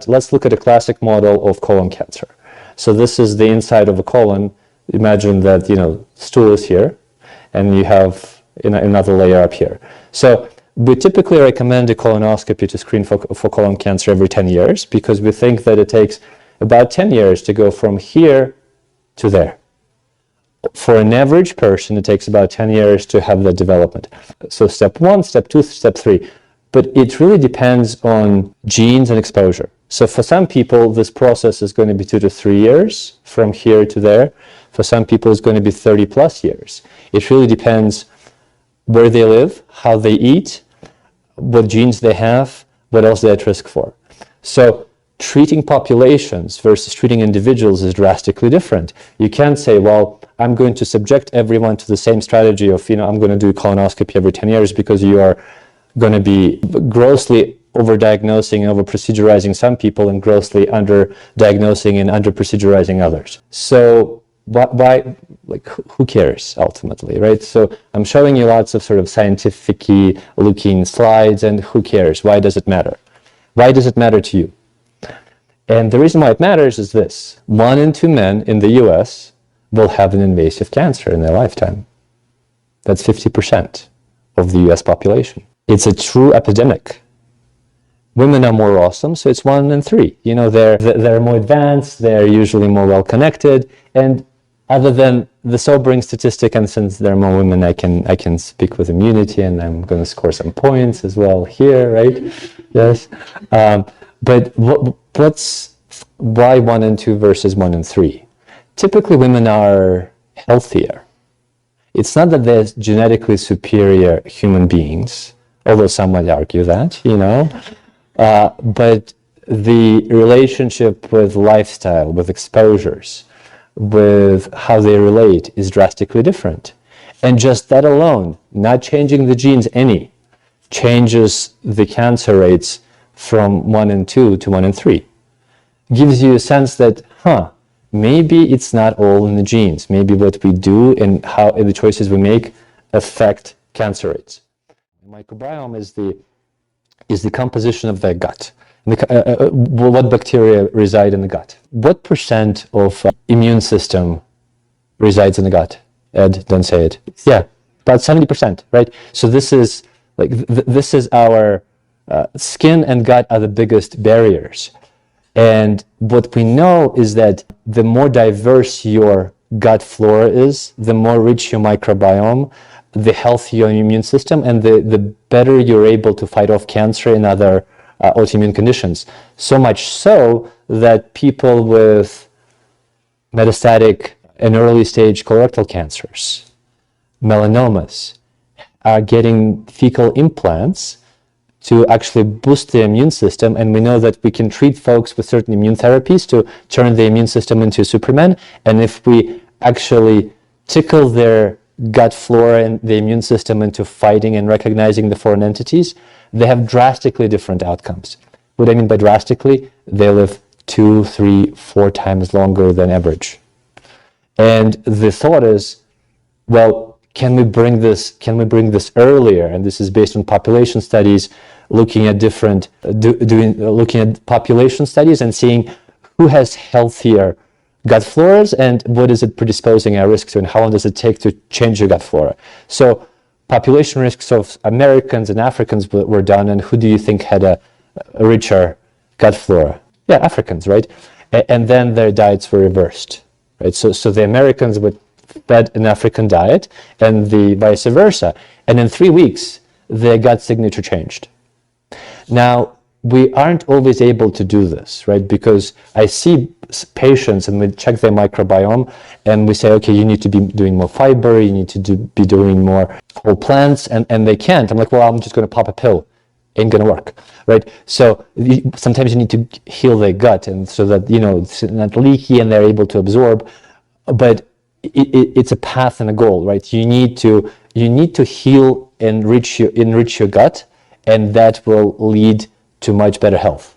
let's look at a classic model of colon cancer. So this is the inside of a colon. Imagine that, stool is here, and you have another layer up here. So we typically recommend a colonoscopy to screen for colon cancer every 10 years because we think that it takes about 10 years to go from here to there. For an average person, it takes about 10 years to have that development. So step 1, step 2, step 3. But it really depends on genes and exposure. So for some people, this process is going to be 2 to 3 years from here to there. For some people, it's going to be 30 plus years. It really depends where they live, how they eat, what genes they have, what else they're at risk for. So treating populations versus treating individuals is drastically different. You can't say, well, I'm going to subject everyone to the same strategy of, I'm going to do colonoscopy every 10 years because you are going to be grossly overdiagnosing and over-procedurizing some people and grossly under-diagnosing and under-procedurizing others. So why, who cares ultimately, right? So I'm showing you lots of sort of scientific-y looking slides, and who cares? Why does it matter? Why does it matter to you? And the reason why it matters is this. 1 in 2 men in the US will have an invasive cancer in their lifetime. That's 50% of the US population. It's a true epidemic. Women are more awesome, so it's 1 in 3. They're more advanced, they're usually more well-connected, and other than the sobering statistic, and since there are more women, I can speak with immunity, and I'm going to score some points as well here, right? Yes. But why 1 in 2 versus 1 in 3? Typically, women are healthier. It's not that they're genetically superior human beings, although some might argue that, but the relationship with lifestyle, with exposures, with how they relate is drastically different. And just that alone, not changing the genes any, changes the cancer rates from 1 in 2 to 1 in 3. Gives you a sense that, maybe it's not all in the genes. Maybe what we do and how the choices we make affect cancer rates. The microbiome is the composition of the gut. What bacteria reside in the gut? What percent of immune system resides in the gut? Ed, don't say it. Yeah, about 70%, right? So this is this is our skin and gut are the biggest barriers. And what we know is that the more diverse your gut flora is, the more rich your microbiome, the healthier your immune system, and the better you're able to fight off cancer and other autoimmune conditions. So much so that people with metastatic and early stage colorectal cancers, melanomas, are getting fecal implants to actually boost the immune system. And we know that we can treat folks with certain immune therapies to turn the immune system into Superman. And if we actually tickle their gut flora and the immune system into fighting and recognizing the foreign entities, they have drastically different outcomes. What I mean by drastically, they live 2, 3, 4 times longer than average. And the thought is, well, can we bring this earlier? And this is based on population studies, looking at looking at population studies and seeing who has healthier gut floras and what is it predisposing our risk to, and how long does it take to change your gut flora. So population risks of Americans and Africans were done, and who do you think had a richer gut flora? Yeah, Africans, right? And then their diets were reversed, right? So the Americans would fed an African diet and the vice versa. And in 3 weeks, their gut signature changed. Now, we aren't always able to do this, right? Because I see patients and we check their microbiome and we say, okay, you need to be doing more fiber, you need to be doing more whole plants, and they can't. I'm like, well, I'm just going to pop a pill. Ain't going to work, right? So sometimes you need to heal their gut, and so that, it's not leaky and they're able to absorb. But it's a path and a goal, right? You need to heal and enrich your gut, and that will lead to much better health.